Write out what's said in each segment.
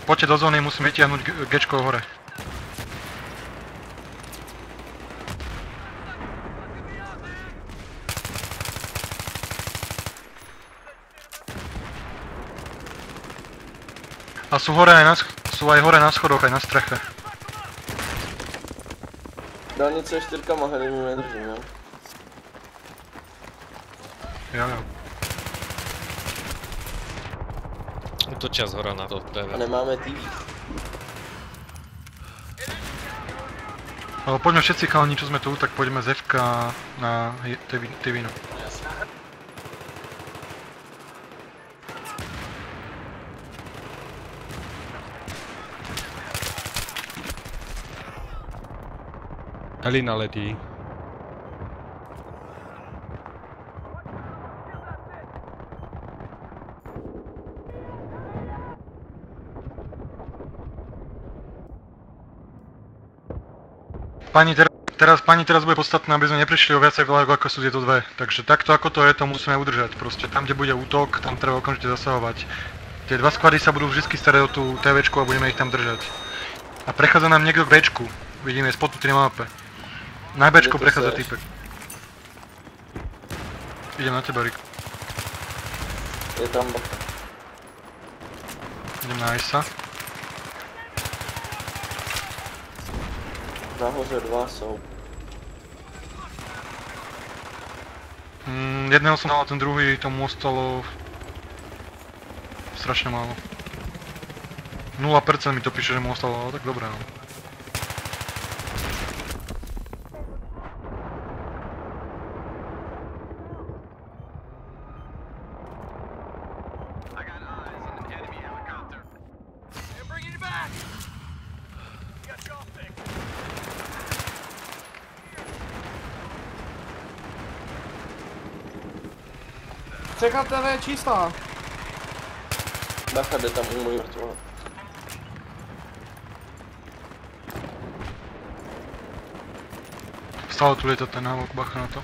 Poďte do zóny, musím vytiahnuť Gčko hore. A sú aj hore na schodoch, aj na streche. Dálnice 4 má heli, my nedržím, jo? Jo. Útočia z hora na to TV. A nemáme TV. Ale poďme všetci chalani, čo sme tu, tak poďme z FK na TV-nu. Helina letí. Teraz bude podstatné, aby sme neprišli o viacej vlajok, ako sú tieto dve. Takže takto ako to je, to musíme udržať. Proste tam, kde bude útok, tam treba okamžite zasahovať. Tie dva sklady sa budú vždy starať o tú TVčku a budeme ich tam držať. A prechádza nám niekto k Bčku. Vidíme spotnutý na mape. Na Bčku prechádza týpek. Idem na teba, Rick. Je tam bacha. Idem na Isa. Nahoře dva jsou. Jedného som dal a ten druhý, tomu ostalo strašne málo. 0% mi to píše, že mu ostalo, ale tak dobré no. Čekám, TV je čistá. Bacha jde tam u můj mrtvého. Stále tu lieta ten návok, bacha na to.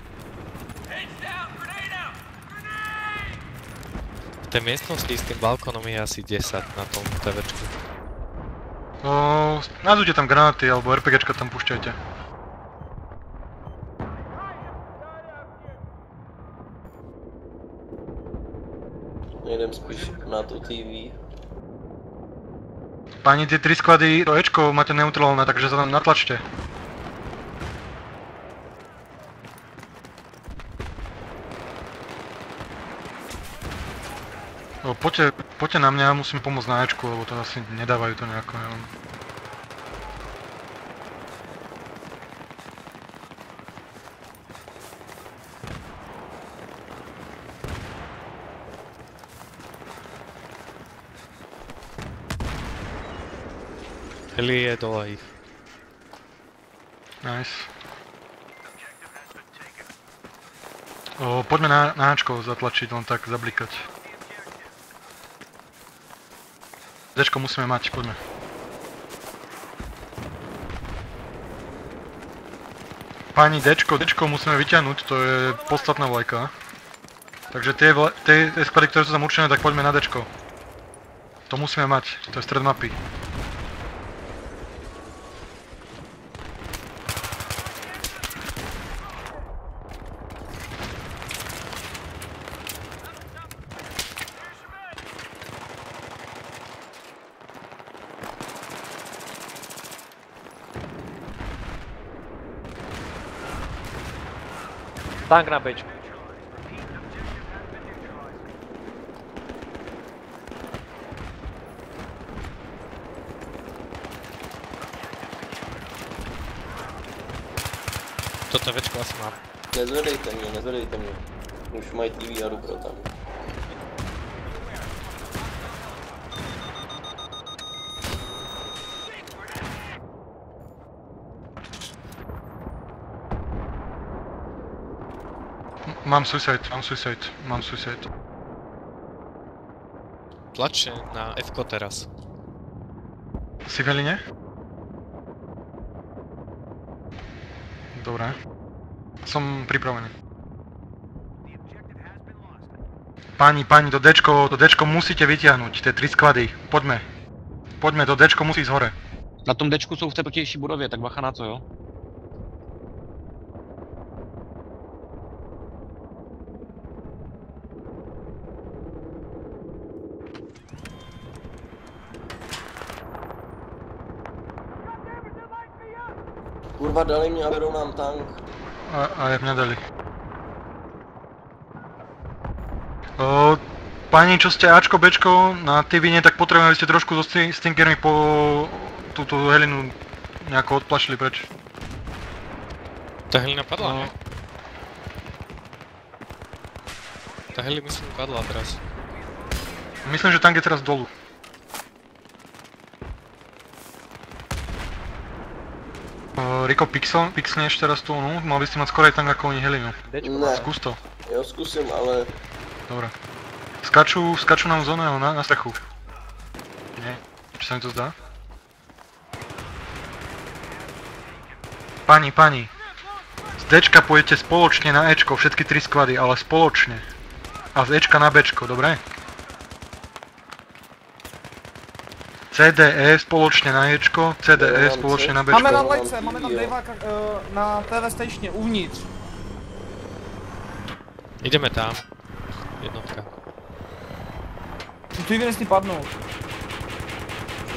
V tej miestnosti s tým balkónom je asi 10 na tom TVčku. Nádujte tam granáty alebo RPGčka tam púšťajte. Jedem spíš na tu TV. Páni, tie 3 sklady do Ečko máte neutrálne, takže sa tam natlačte. Poďte na mňa, musím pomôcť na Ečku, lebo to asi nedávajú to nejako, neviem. Heli je dole ich. Nice. Poďme na Ačko zatlačiť, len tak zablikať. Dčko musíme mať, poďme. Páni, Dčko musíme vyťahnuť, to je podstatná vlajka. Takže tie sklady, ktoré sú tam určené, tak poďme na Dčko. To musíme mať, to je stred mapy. Tank na Bčku. To TVčko asi mám. Nezvedejte mě. Už mají TV a Rupro tam. Mám suicide. Tlačte na F-ko teraz. Si v Heline? Dobre. Som pripravený. Páni, do Dčko musíte vytiahnuť, tie 3 sklady. Poďme. Poďme, to Dčko musí ísť hore. Na tom Dčku jsou v té protější budově, tak bacha na to, jo? Kurva, dali mě a berou nám tank. A jak mňa dali. Pani, čo ste Ačko, Bčko na TV, tak potrebujem, aby ste trošku so stinkermi po túto helinu nejako odplašili preč. Tá helina padla, No. ne? Tá heli myslím padla teraz. Myslím, že tank je teraz dolu. Riko, pixneš teraz tu, no? Mal by si mať skorej tank ako oni helinu. Ne, Skús to. jo zkusím, ale Dobre. Skaču nám z oného na strechu. Nie, či sa mi to zdá? Pani, z Dčka pôjdete spoločne na Ečko, všetky 3 sklady, ale spoločne. A z Ečka na Bčko, dobre? CDE spoločne na Ečko, CDE spoločne na Máme na Bčko. lejce, máme tam Davea na TV station uvnitř. Ideme tam. Jednotka. Tu nesmí padnout.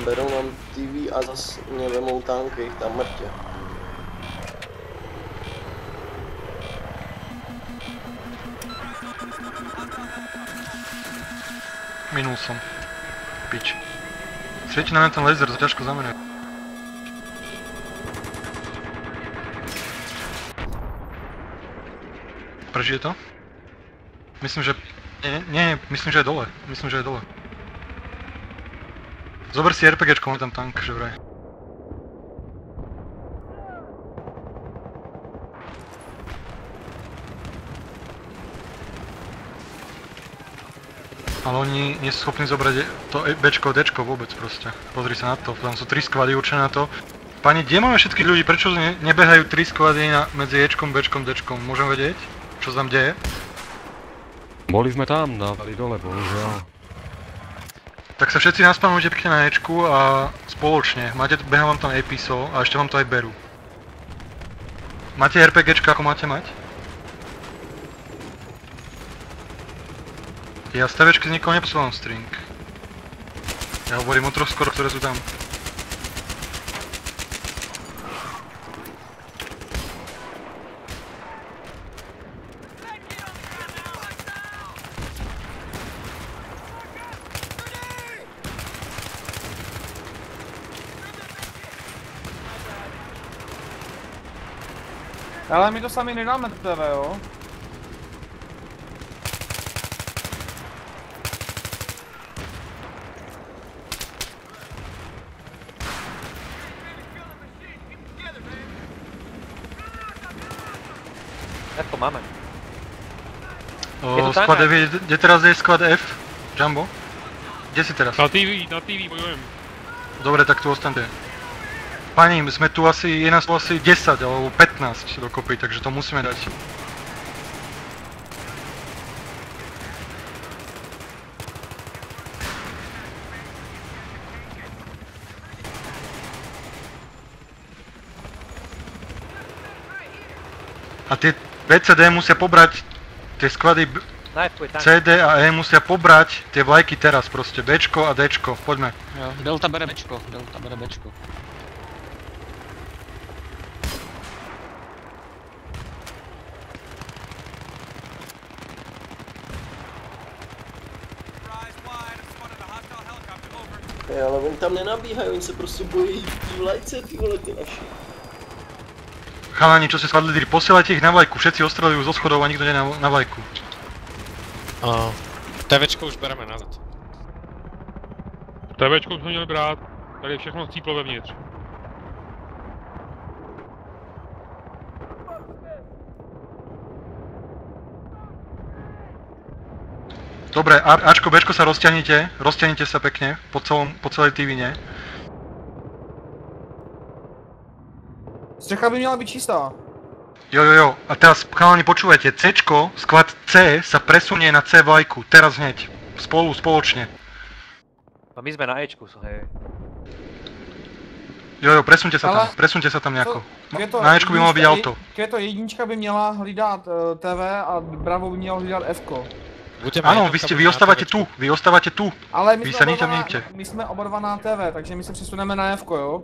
berou nám TV a zas mě vemou tanky, jich tam mrtě. Minul som. Pič. Svieti na mňa ten laser, to ťažko zamerať. Prežije to? Myslím, že... Nie, myslím, že je dole. Myslím, že je dole. Zober si RPGčko, mám tam tank, že vraj. Ale oni nie sú schopní zobrať to Bčko, Dčko vôbec proste. Pozri sa na to, tam sú 3 sklady určené na to. Pani, kde máme všetkých ľudí? Prečo nebehajú 3 sklady medzi Ečkom, Bčkom, Dčkom? Môžem vedieť, čo sa tam deje? Boli sme tam, dávali dole, bohužiaľ. Tak sa všetci naspanujte pekne na Ečku a spoločne. Beha vám tam Episo a ešte vám to aj berú. Máte RPGčka, ako máte mať? Ja z TVčky z nikoho neposúvam string. Ja hovorím o troch skoro, ktoré sú tam. Ale my to sami nedáme do TV, jo? Jak to máme? to Sklad tank? F, kde teraz je sklad F? Jumbo? Kde si teraz? Na TV bojujem. Dobre, tak tu ostaňte. Pani, sme tu asi, je nás tu asi 10 alebo 15 dokopy, takže to musíme dať. A tie BCD musia pobrať, tie sklady Knife, tvoj tank. CD a E musia pobrať tie vlajky teraz proste, Bčko a Dčko, poďme. Jo, Delta bere Bčko, Delta bere Bčko. Ale oni tam nenabíhají, oni se prostě bojí tý vlajce, ty vole, ty naši. Chalani, čo ste sklad lídri, posielajte ich na vlajku, všetci ostrelujú zo schodov a nikto nie na vlajku. TVčko už bereme nazad. TVčko jsme měli brát, tady je všechno chcíplo vevnitř. Dobre, Ačko, Bčko sa rozťahnite sa pekne po celej TV-ne. Střecha by měla být čistá. Jo, a teraz chalani počúvajte, Cčko, sklad C sa presunie na C vlajku, teraz hneď, spoločne. A my sme na Ečku, hej. Jo, presunte sa Ale- tam, presunte sa tam nejako. Květo Na Ečku by mohlo byť auto. Květo jednička by měla hlídat TV a Bravo by mělo hlídat Fko. Áno, vy ostávate tu, Ale my Vy jsme se oba nikam dva na- nejdete. my jsme oba dva na TV, takže my se přesuneme na Fko, jo?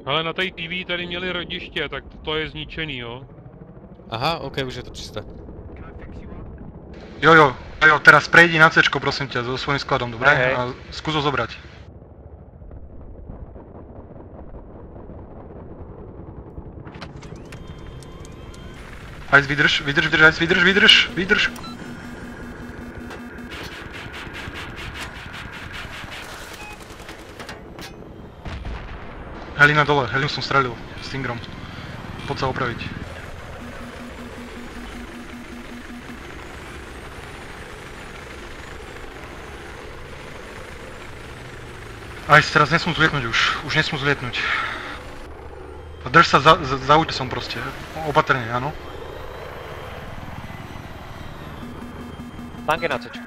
Ale na té TV tady měli rodiště, tak to je zničený, jo. Aha, OK, už je to čisté. Jo, teraz prejdi na C-čko, prosím ťa, so svojím skladom, dobre? Hej. A skús ho zobrať. Ajs, vydrž. Helina dole, Helinu som strelil s Stingrom. Poď sa opraviť. Ajs, teraz nesmú zlietnúť už nesmú zlietnúť. Drž sa za útesom proste, opatrne, áno. Tank je na cečku.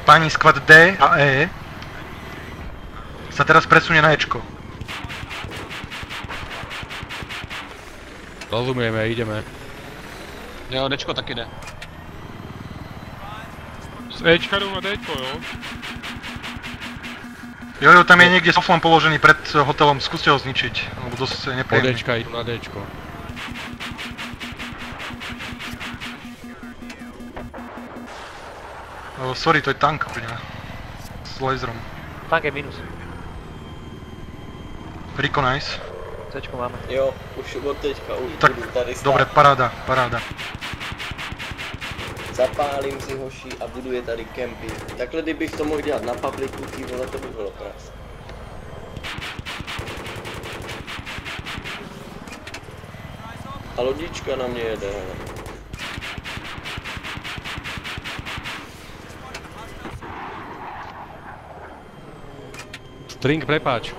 Páni, skvad D a E sa teraz presunie na Ečko. Rozumieme, ideme. Jo, Dčko taky jde. Z Ečka jdou na Dčko, jo. Jo, tam je niekde soflom položený pred hotelom, skúste ho zničiť, lebo dosť Od nepríjemný. Dčka idú na Dčko. Sorry, to je tank pri mňa. S laserom. Tank je minus. Rico, nice. Cečku máme. Jo, už od teďka už Tak, budu tady stát. dobre, paráda. Zapálím si hoši a budu je tady kempit. Takhle kdybych to mohl dělat na publiku, ty vole, to by bylo krásné. A lodička na mě jede. String, prepáč.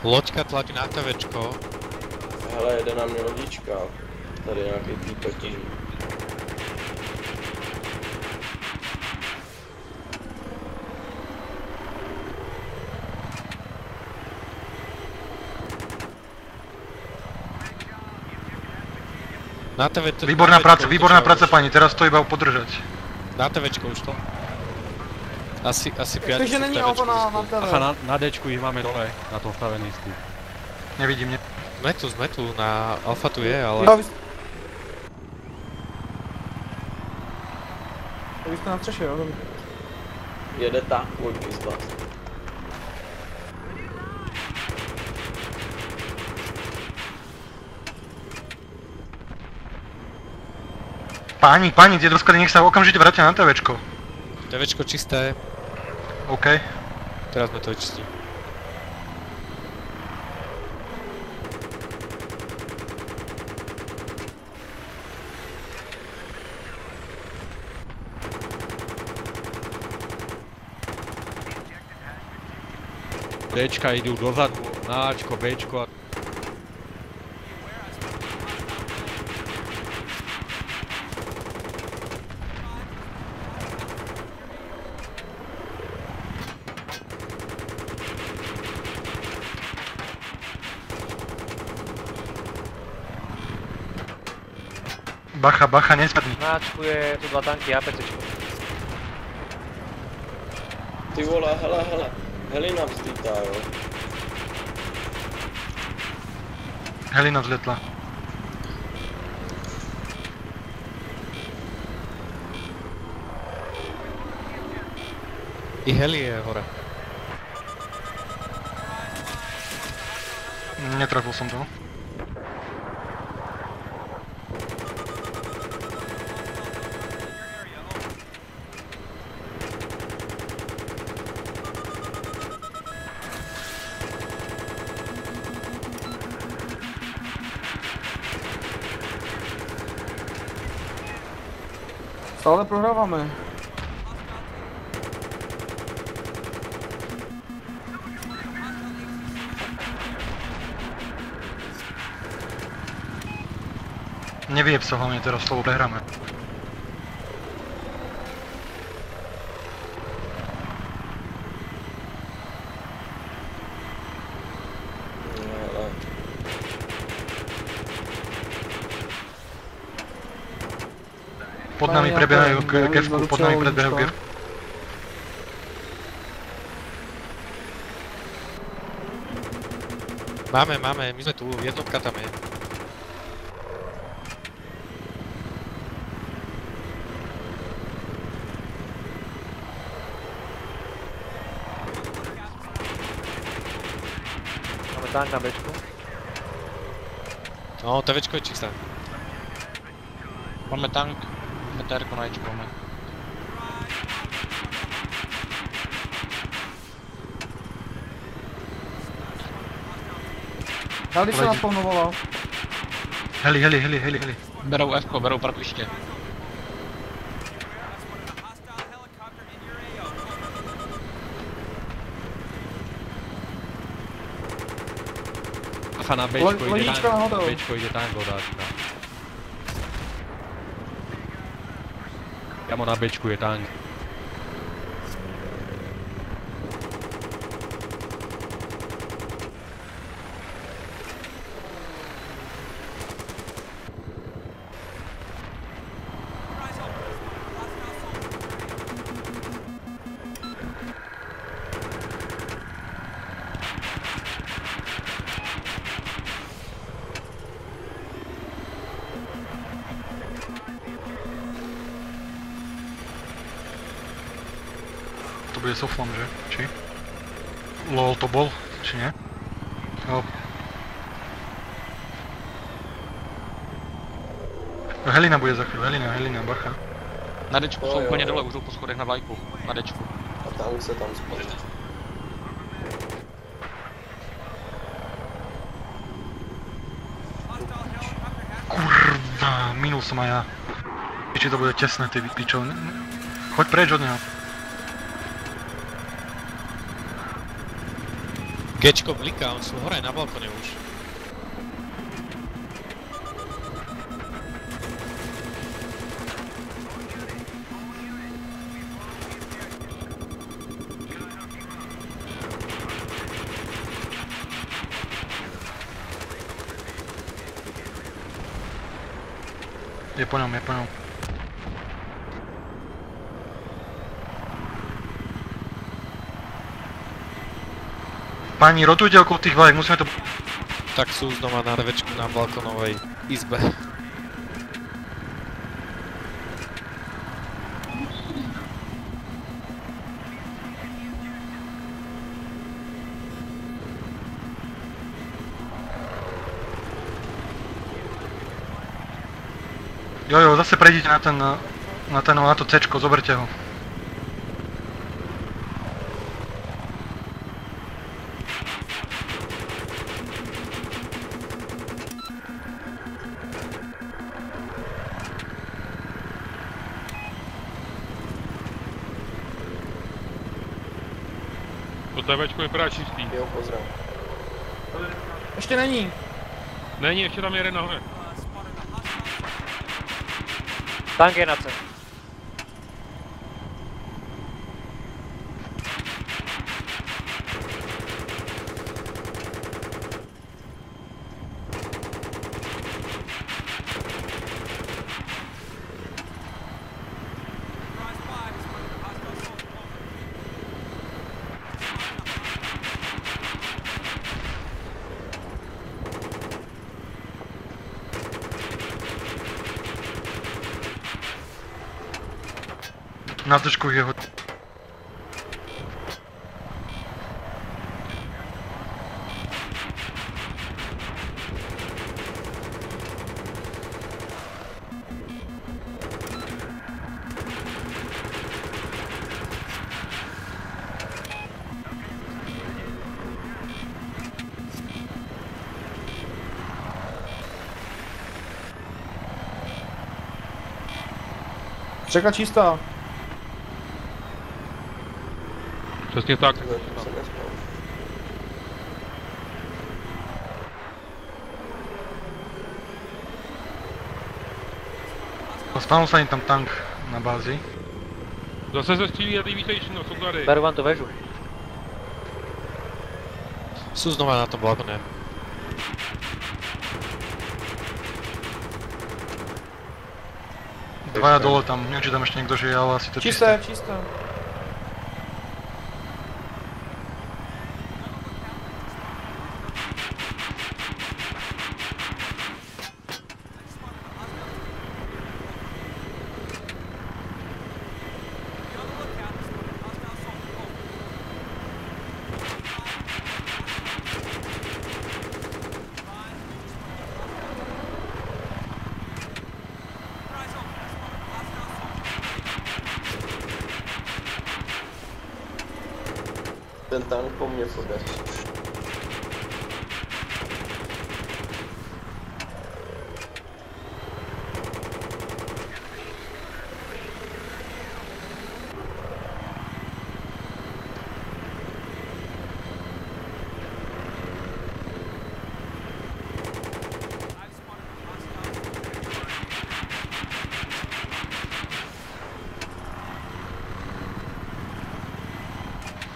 Loďka tlačí na TVčko. Hele, jede na mě lodička. Tady je nějaký týpek. Na TV... Výborná práca pani, teraz to iba podržať. Na TVčko už to. Asi 5 Takže není auto na TV. Aha, na Dčku ich máme dole, na tom stavenisku. Nevidím, Sme tu, na Alfa tu je, ale... Jo, vy jste na střeše, jo? Jede tak, pojďky z vás. Páni, tie dosklady nech sa okamžite vrátia na TVčko. TVčko čisté, OK. teraz sme to vyčistili. Dčka idú dozadu, na Ačko, Bčko a... Bacha, nespadni. Na Ačku je tu 2 tanky a APCčko. Ty vole, hele. Helina vzlítá, jo. Helina vzletla. I heli je hore. Netrafil som to. Stále prohráváme. Nevyjeb sa hlavne teraz, lebo prehráme. pod nami prebiehajú kevku, pod nami prebiehajú kevku. Máme, my sme tu, jednotka tam je. Máme tank na bečku. No, TVčko je čisté. Máme tank, BTR-ko na Ečko máme. Heli se naspawnovala. Heli. Berou F-ko, berou parkoviště. Bacha na Bčko ide Lodička na tank, hotel. Bčko ide tank od Ačka. Kamo na Bčku je tank. To bude soflom, že? Či? LOL to bol? Či nie? Jo. Helina bude za chvíľu, Helina, bacha. Na Dčku Jo, jsou jo, úplně jo. dole, už jdou po schodech na vlajku. Na Dčku. A tank se tam spadl. Kurva, minul som aj ja. Či to bude tesné, ty pičov. Choď preč od neho. Gčko bliká, on sú hore na balkone už. Je po ňom. Pani, rotujte okolo tých vlajek, musíme to... Tak sú znova na TVčku na balkonovej izbe. Jo, zase prejdite na to C-čko, zoberte ho. To TVčko vypadá čistý. Jo, pozdrav. Ještě není. Není, ještě tam jeden nahoře. Tank je na C. Na držku jeho. Čeka čistá. Přesně tak. Zatím jsem nespal. Spavnul sa im tam tank na bázi. Zase se střílí a ty výtejšino, jsou tady. Beru vám tu väžu. Sú znova na tom balkone. Dvaja dole tam, neviem, či tam ešte niekto žije, ale asi to čisté. Čisté. Ten tank po mně půjde.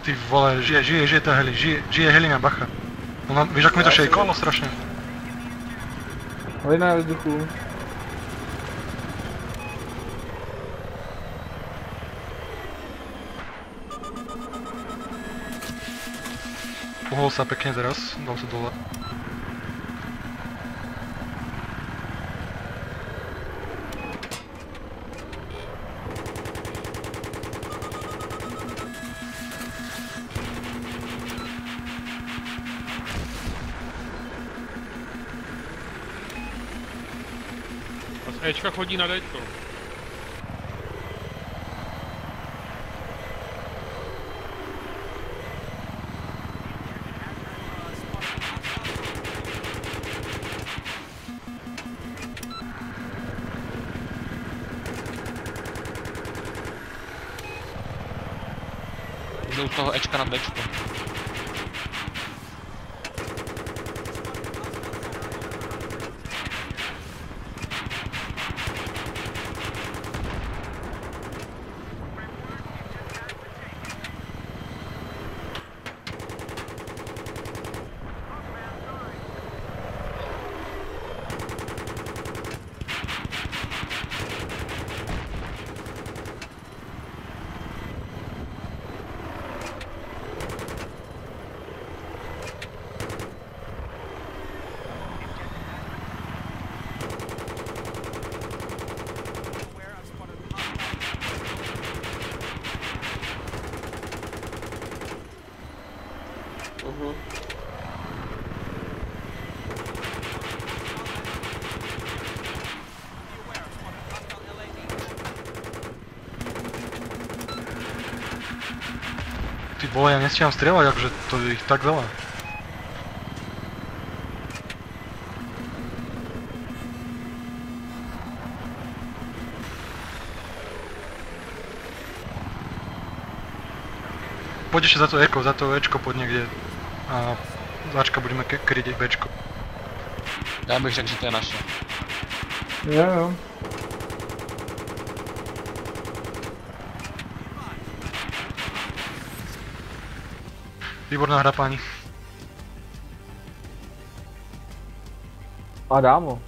Ty vole, žije tá heli, žije helina, bacha. Ona, víš, ako mi to šejkovalo strašne? Hlina je vzduchu. Pohol sa pekne teraz, dal sa dole. A z Ečka chodí na Dčko. Jdu u toho Ečka na Dčku. Ty vole, ja nestíham strieľať, akože to je ich tak veľa. Poď ešte za to Ečko poď niekde a Ačka budeme kryť Bčko. Já bych řekl, že to je naše. Jo. Výborná hra, páni. A dámo.